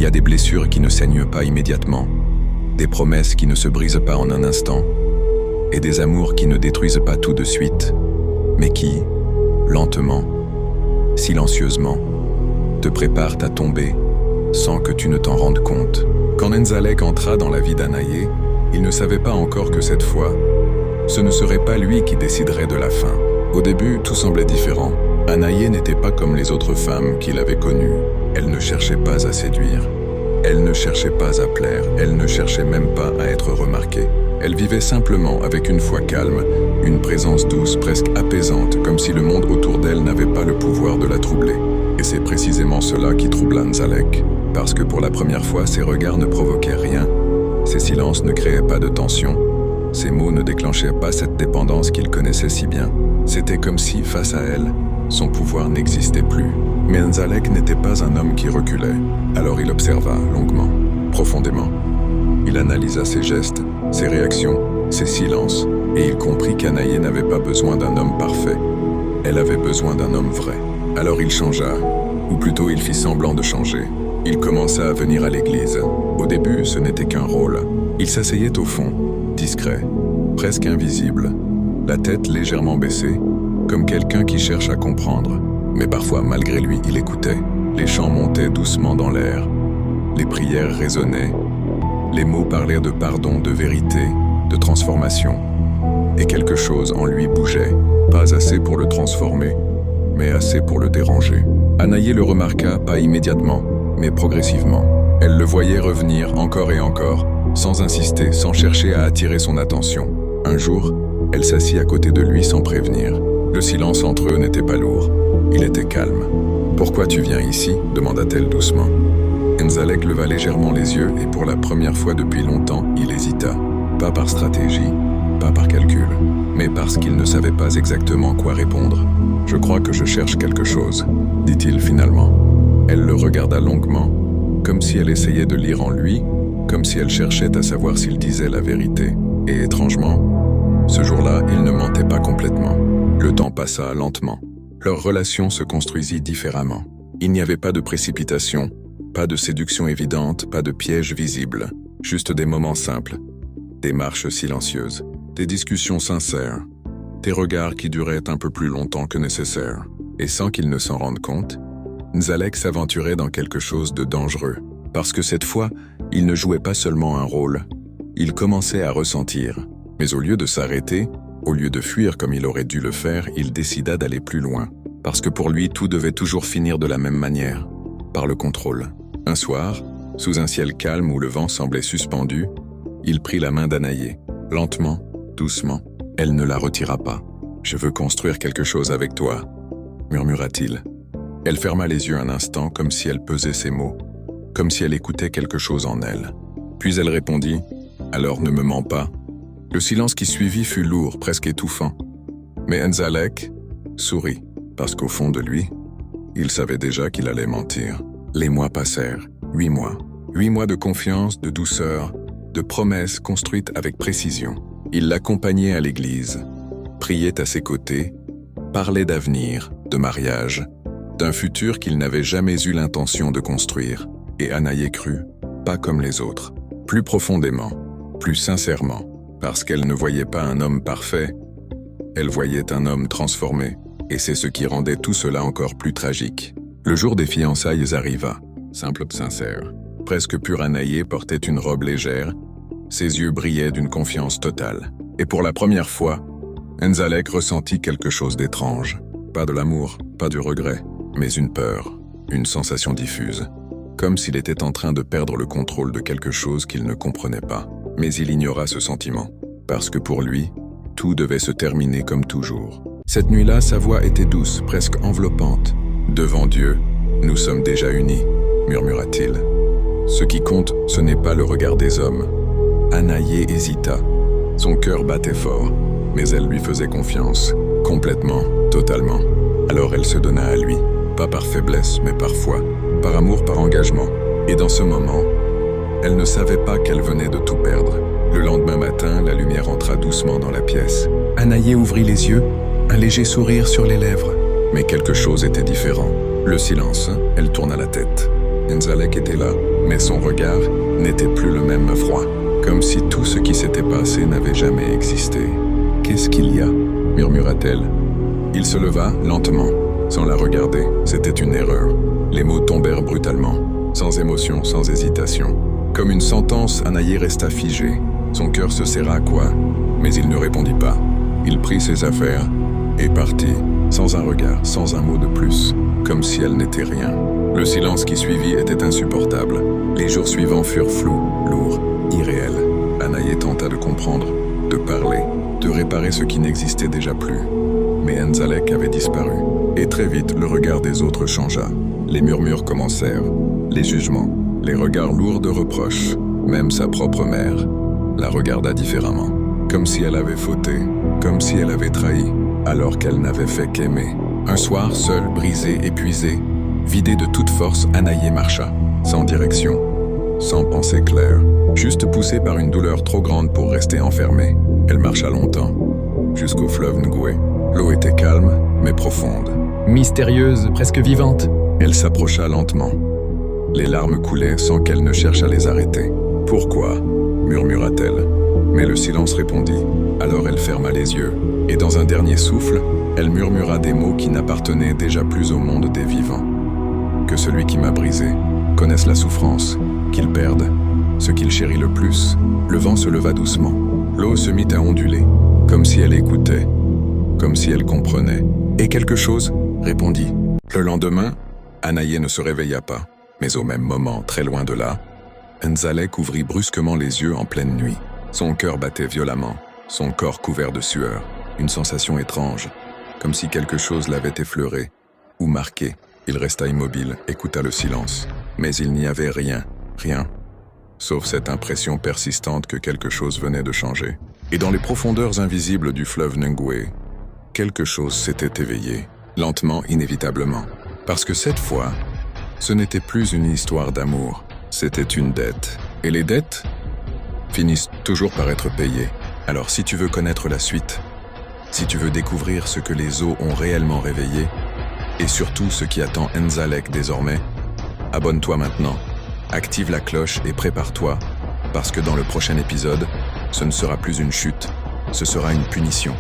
y a des blessures qui ne saignent pas immédiatement, des promesses qui ne se brisent pas en un instant, et des amours qui ne détruisent pas tout de suite, mais qui, lentement, silencieusement, te préparent à tomber sans que tu ne t'en rendes compte. Quand Enzalek entra dans la vie d'Anaye, il ne savait pas encore que cette fois, ce ne serait pas lui qui déciderait de la fin. Au début, tout semblait différent. Anaye n'était pas comme les autres femmes qu'il avait connues. Elle ne cherchait pas à séduire. Elle ne cherchait pas à plaire. Elle ne cherchait même pas à être remarquée. Elle vivait simplement avec une foi calme, une présence douce, presque apaisante, comme si le monde autour d'elle n'avait pas le pouvoir de la troubler. Et c'est précisément cela qui troubla Enzalek, parce que pour la première fois, ses regards ne provoquaient rien, ses silences ne créaient pas de tension, ses mots ne déclenchaient pas cette dépendance qu'il connaissait si bien. C'était comme si, face à elle, son pouvoir n'existait plus. Mais Enzalek n'était pas un homme qui reculait, alors il observa longuement, profondément. Il analysa ses gestes, ses réactions, ses silences, et il comprit qu'Anaye n'avait pas besoin d'un homme parfait. Elle avait besoin d'un homme vrai. Alors il changea, ou plutôt il fit semblant de changer. Il commença à venir à l'église. Au début, ce n'était qu'un rôle. Il s'asseyait au fond, discret, presque invisible, la tête légèrement baissée, comme quelqu'un qui cherche à comprendre. Mais parfois, malgré lui, il écoutait. Les chants montaient doucement dans l'air. Les prières résonnaient. Les mots parlaient de pardon, de vérité, de transformation. Et quelque chose en lui bougeait, pas assez pour le transformer, mais assez pour le déranger. Anaye le remarqua, pas immédiatement, mais progressivement. Elle le voyait revenir encore et encore, sans insister, sans chercher à attirer son attention. Un jour, elle s'assit à côté de lui sans prévenir. Le silence entre eux n'était pas lourd, il était calme. « Pourquoi tu viens ici ?» demanda-t-elle doucement. Enzalek leva légèrement les yeux et pour la première fois depuis longtemps, il hésita. Pas par stratégie, pas par calcul, mais parce qu'il ne savait pas exactement quoi répondre. « Je crois que je cherche quelque chose », dit-il finalement. Elle le regarda longuement, comme si elle essayait de lire en lui, comme si elle cherchait à savoir s'il disait la vérité. Et étrangement, ce jour-là, il ne mentait pas complètement. Le temps passa lentement. Leur relation se construisit différemment. Il n'y avait pas de précipitation, pas de séduction évidente, pas de piège visible. Juste des moments simples, des marches silencieuses, des discussions sincères, des regards qui duraient un peu plus longtemps que nécessaire. Et sans qu'il ne s'en rende compte, Enzalek s'aventurait dans quelque chose de dangereux. Parce que cette fois, il ne jouait pas seulement un rôle. Il commençait à ressentir. Mais au lieu de s'arrêter, au lieu de fuir comme il aurait dû le faire, il décida d'aller plus loin. Parce que pour lui, tout devait toujours finir de la même manière, par le contrôle. Un soir, sous un ciel calme où le vent semblait suspendu, il prit la main d'Anaye. Lentement, doucement, elle ne la retira pas. « Je veux construire quelque chose avec toi », murmura-t-il. Elle ferma les yeux un instant comme si elle pesait ses mots, comme si elle écoutait quelque chose en elle. Puis elle répondit « Alors ne me mens pas ». Le silence qui suivit fut lourd, presque étouffant. Mais Enzalek sourit, parce qu'au fond de lui, il savait déjà qu'il allait mentir. Les mois passèrent, 8 mois. 8 mois de confiance, de douceur, de promesses construites avec précision. Il l'accompagnait à l'église, priait à ses côtés, parlait d'avenir, de mariage, d'un futur qu'il n'avait jamais eu l'intention de construire. Et Anaye crut, pas comme les autres, plus profondément, plus sincèrement, parce qu'elle ne voyait pas un homme parfait, elle voyait un homme transformé, et c'est ce qui rendait tout cela encore plus tragique. Le jour des fiançailles arriva, simple, sincère. Presque pure Anaye portait une robe légère, ses yeux brillaient d'une confiance totale. Et pour la première fois, Enzalek ressentit quelque chose d'étrange. Pas de l'amour, pas du regret, mais une peur, une sensation diffuse. Comme s'il était en train de perdre le contrôle de quelque chose qu'il ne comprenait pas. Mais il ignora ce sentiment, parce que pour lui, tout devait se terminer comme toujours. Cette nuit-là, sa voix était douce, presque enveloppante. « Devant Dieu, nous sommes déjà unis », murmura-t-il. « Ce qui compte, ce n'est pas le regard des hommes. » Anaye hésita. Son cœur battait fort, mais elle lui faisait confiance, complètement, totalement. Alors elle se donna à lui, pas par faiblesse, mais par foi, par amour, par engagement. Et dans ce moment, elle ne savait pas qu'elle venait de tout perdre. Le lendemain matin, la lumière entra doucement dans la pièce. Anaye ouvrit les yeux, un léger sourire sur les lèvres. Mais quelque chose était différent. Le silence, elle tourna la tête. Enzalek était là, mais son regard n'était plus le même froid, comme si tout ce qui s'était passé n'avait jamais existé. « Qu'est-ce qu'il y a » murmura-t-elle. Il se leva lentement, sans la regarder. C'était une erreur. Les mots tombèrent brutalement, sans émotion, sans hésitation. Comme une sentence, Anaïe resta figée. Son cœur se serra à quoi, mais il ne répondit pas. Il prit ses affaires et partit, sans un regard, sans un mot de plus, comme si elle n'était rien. Le silence qui suivit était insupportable. Les jours suivants furent flous, lourds, irréels. Anaïe tenta de comprendre, de parler, de réparer ce qui n'existait déjà plus. Mais Enzalek avait disparu. Et très vite, le regard des autres changea. Les murmures commencèrent, les jugements, les regards lourds de reproches. Même sa propre mère la regarda différemment, comme si elle avait fauté, comme si elle avait trahi, alors qu'elle n'avait fait qu'aimer. Un soir, seule, brisée, épuisée, vidée de toute force, Anaïe marcha, sans direction, sans pensée claire, juste poussée par une douleur trop grande pour rester enfermée. Elle marcha longtemps, jusqu'au fleuve Ngwe. L'eau était calme, mais profonde. Mystérieuse, presque vivante. Elle s'approcha lentement. Les larmes coulaient sans qu'elle ne cherche à les arrêter. « Pourquoi » murmura-t-elle. Mais le silence répondit. Alors elle ferma les yeux, et dans un dernier souffle, elle murmura des mots qui n'appartenaient déjà plus au monde des vivants. Que celui qui m'a brisé connaisse la souffrance, qu'il perde ce qu'il chérit le plus. Le vent se leva doucement. L'eau se mit à onduler, comme si elle écoutait, comme si elle comprenait. Et quelque chose répondit. Le lendemain, Anaïe ne se réveilla pas, mais au même moment, très loin de là, Enzalek ouvrit brusquement les yeux en pleine nuit. Son cœur battait violemment, son corps couvert de sueur, une sensation étrange, comme si quelque chose l'avait effleuré ou marqué. Il resta immobile, écouta le silence, mais il n'y avait rien, sauf cette impression persistante que quelque chose venait de changer. Et dans les profondeurs invisibles du fleuve Ngwe, quelque chose s'était éveillé, lentement, inévitablement. Parce que cette fois, ce n'était plus une histoire d'amour, c'était une dette. Et les dettes finissent toujours par être payées. Alors si tu veux connaître la suite, si tu veux découvrir ce que les eaux ont réellement réveillé, et surtout ce qui attend Enzalek désormais, abonne-toi maintenant, active la cloche et prépare-toi, parce que dans le prochain épisode, ce ne sera plus une chute, ce sera une punition.